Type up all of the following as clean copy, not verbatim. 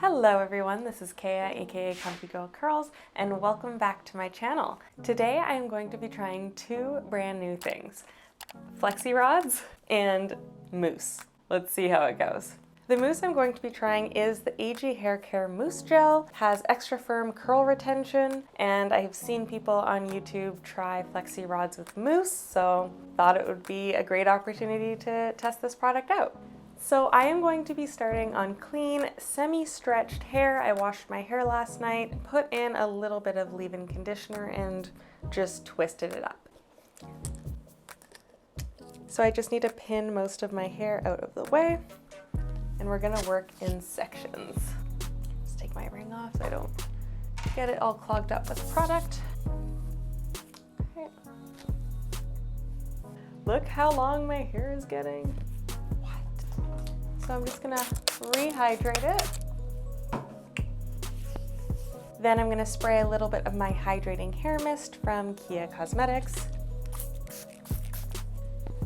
Hello everyone, this is KIYA, aka Comfy Girl Curls, and welcome back to my channel. Today I am going to be trying two brand new things, Flexi Rods and Mousse. Let's see how it goes. The mousse I'm going to be trying is the AG Hair Care Mousse Gel. It has extra firm curl retention, and I've seen people on YouTube try Flexi Rods with mousse, so thought it would be a great opportunity to test this product out. So I am going to be starting on clean, semi-stretched hair. I washed my hair last night, put in a little bit of leave-in conditioner, and just twisted it up. So I just need to pin most of my hair out of the way, and we're gonna work in sections. Just take my ring off so I don't get it all clogged up with product. Okay. Look how long my hair is getting. So I'm just gonna rehydrate it. Then I'm gonna spray a little bit of my hydrating hair mist from KIYA Cosmetics.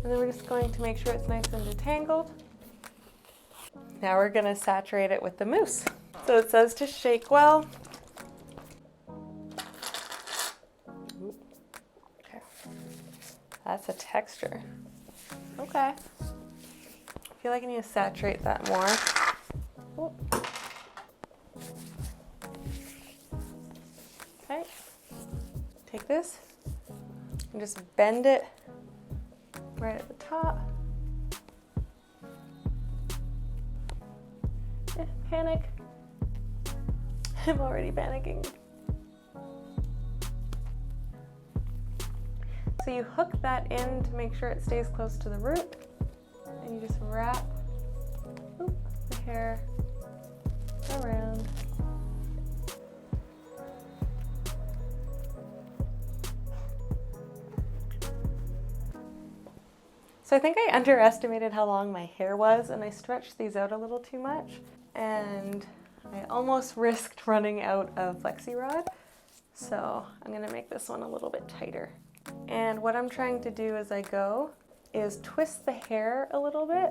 And then we're just going to make sure it's nice and detangled. Now we're gonna saturate it with the mousse. So it says to shake well. Okay. That's a texture. Okay. I feel like I need to saturate that more. Oh. Okay, take this and just bend it right at the top. Panic. I'm already panicking. So you hook that in to make sure it stays close to the root. And you just wrap the hair around. So I think I underestimated how long my hair was, and I stretched these out a little too much, and I almost risked running out of Flexi Rod. So I'm gonna make this one a little bit tighter. And what I'm trying to do as I go is twist the hair a little bit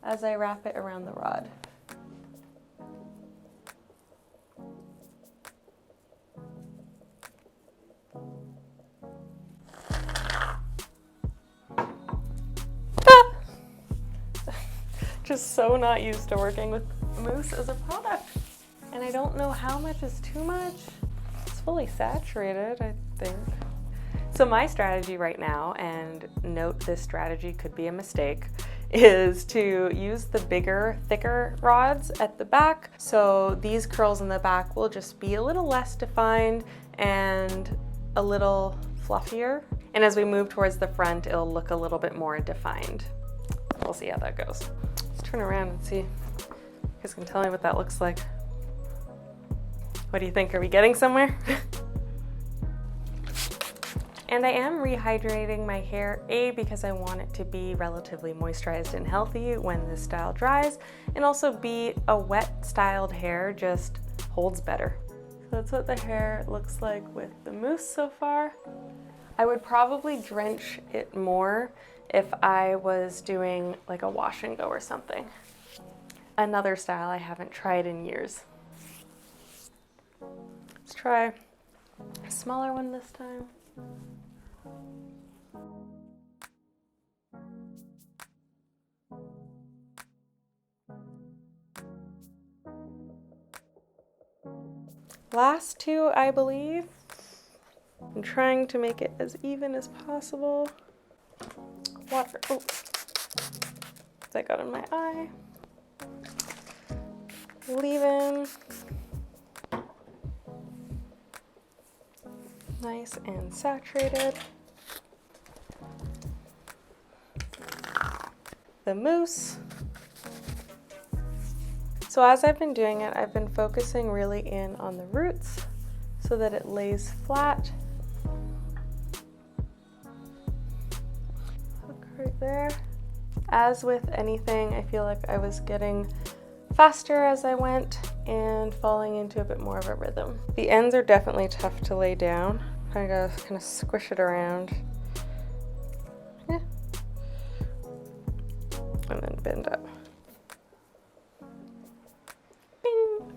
as I wrap it around the rod. Just so not used to working with mousse as a product. And I don't know how much is too much. It's fully saturated, I think. So my strategy right now, and note this strategy could be a mistake, is to use the bigger, thicker rods at the back. So these curls in the back will just be a little less defined and a little fluffier. And as we move towards the front, it'll look a little bit more defined. We'll see how that goes. Let's turn around and see. You guys can tell me what that looks like. What do you think? Are we getting somewhere? And I am rehydrating my hair, A, because I want it to be relatively moisturized and healthy when this style dries, and also B, a wet styled hair just holds better. So that's what the hair looks like with the mousse so far. I would probably drench it more if I was doing like a wash and go or something. Another style I haven't tried in years. Let's try a smaller one this time. Last two, I believe. I'm trying to make it as even as possible. Water. Oh, that got in my eye. Leave-in. Nice and saturated. The mousse. So as I've been doing it, I've been focusing really in on the roots so that it lays flat. Hook right there. As with anything, I feel like I was getting faster as I went and falling into a bit more of a rhythm. The ends are definitely tough to lay down. I gotta kind of squish it around. Yeah. And then bend up. Bing.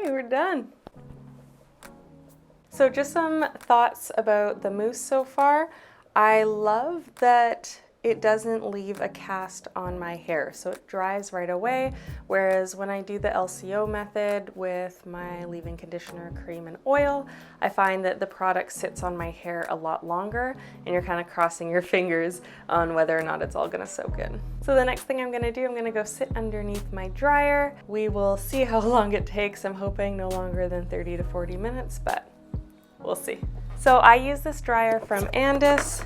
Okay, we're done. So just some thoughts about the mousse so far. I love that it doesn't leave a cast on my hair, so it dries right away, whereas when I do the LCO method with my leave-in conditioner, cream, and oil, I find that the product sits on my hair a lot longer, and you're kind of crossing your fingers on whether or not it's all gonna soak in. So the next thing I'm gonna do, I'm gonna go sit underneath my dryer. We will see how long it takes. I'm hoping no longer than 30 to 40 minutes, but we'll see. So I use this dryer from Andis.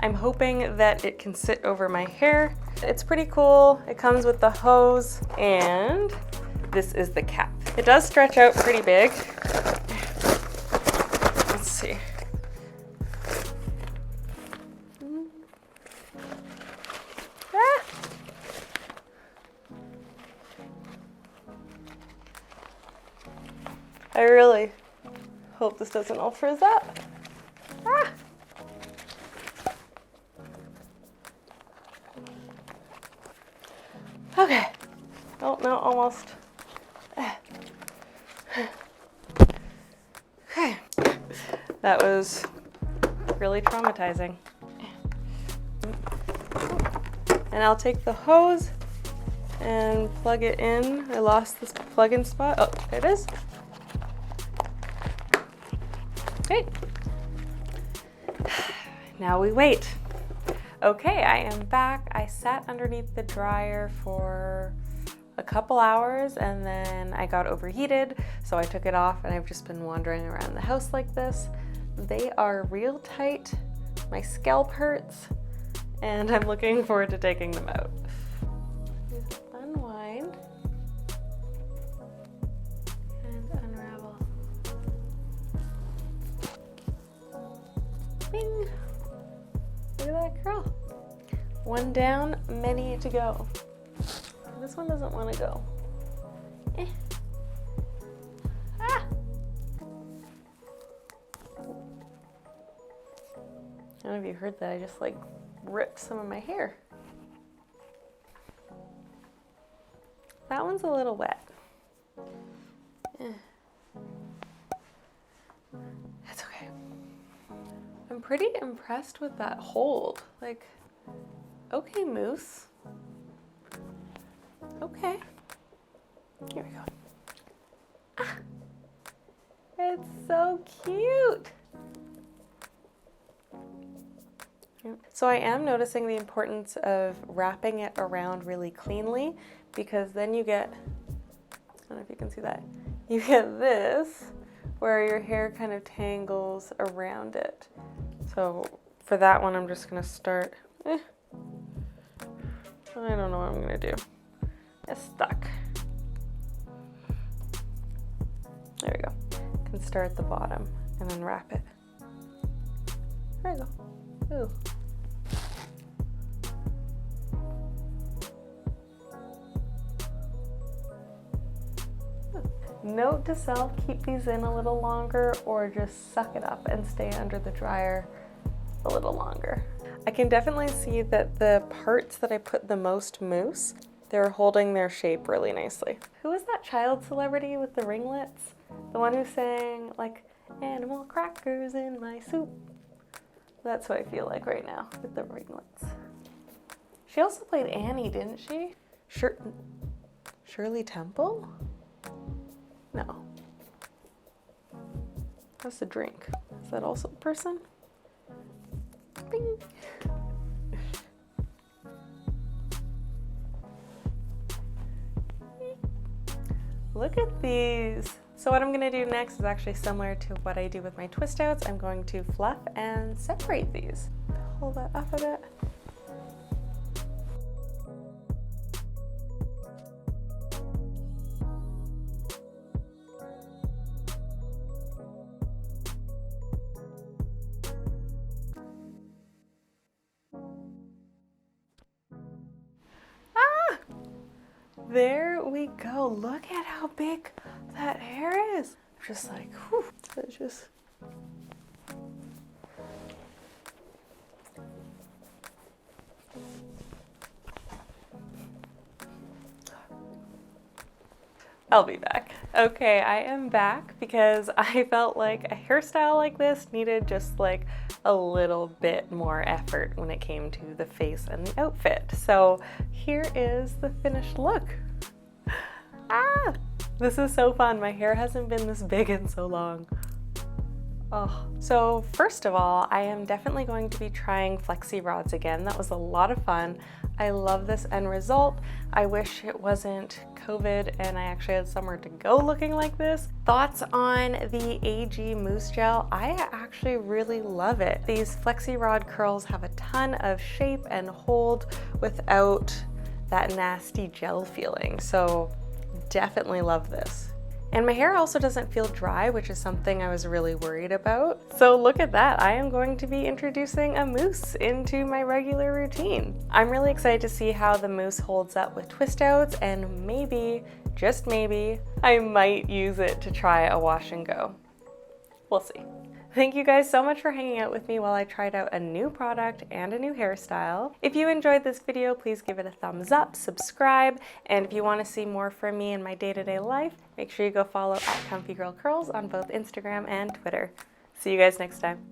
I'm hoping that it can sit over my hair. It's pretty cool. It comes with the hose, and this is the cap. It does stretch out pretty big. Let's see. Ah. I really hope this doesn't all frizz up. Ah. Okay. Oh, no, almost. Okay. That was really traumatizing. And I'll take the hose and plug it in. I lost this plug-in spot. Oh, there it is. Okay. Now we wait. Okay, I am back. I sat underneath the dryer for a couple hours and then I got overheated, so I took it off and I've just been wandering around the house like this. They are real tight. My scalp hurts and I'm looking forward to taking them out. Just unwind and unravel. Bing! Look at that curl. One down, many to go. This one doesn't want to go. Ah! I don't know if you heard that. I just like ripped some of my hair. That one's a little wet. That's okay. I'm pretty impressed with that hold. Like, okay, Mousse. Okay. Here we go. Ah, it's so cute. So I am noticing the importance of wrapping it around really cleanly, because then you get, I don't know if you can see that, you get this where your hair kind of tangles around it. So for that one, I'm just gonna start, I don't know what I'm gonna do. It's stuck. There we go. I can start at the bottom and then wrap it. There we go. Ooh. Note to self, keep these in a little longer or just suck it up and stay under the dryer a little longer. I can definitely see that the parts that I put the most mousse, they're holding their shape really nicely. Who was that child celebrity with the ringlets? The one who sang like, animal crackers in my soup. That's what I feel like right now with the ringlets. She also played Annie, didn't she? Shirley Temple? No. That's the drink. Is that also a person? Bing. Look at these. So what I'm gonna do next is actually similar to what I do with my twist outs. I'm going to fluff and separate these. Pull that up a bit. There we go. Look at how big that hair is. I'm just like, whew, that's just. I'll be back. Okay, I am back because I felt like a hairstyle like this needed just like a little bit more effort when it came to the face and the outfit. So here is the finished look. Ah, this is so fun. My hair hasn't been this big in so long. Oh. So first of all, I am definitely going to be trying Flexi Rods again. That was a lot of fun. I love this end result. I wish it wasn't COVID and I actually had somewhere to go looking like this. Thoughts on the AG Mousse Gel? I actually really love it. These Flexi Rod curls have a ton of shape and hold without that nasty gel feeling. So definitely love this. And my hair also doesn't feel dry, which is something I was really worried about. So look at that, I am going to be introducing a mousse into my regular routine. I'm really excited to see how the mousse holds up with twist outs, and maybe, just maybe, I might use it to try a wash and go. We'll see. Thank you guys so much for hanging out with me while I tried out a new product and a new hairstyle. If you enjoyed this video, please give it a thumbs up, subscribe, and if you want to see more from me in my day-to-day life, make sure you go follow @ComfyGirlCurls on both Instagram and Twitter. See you guys next time.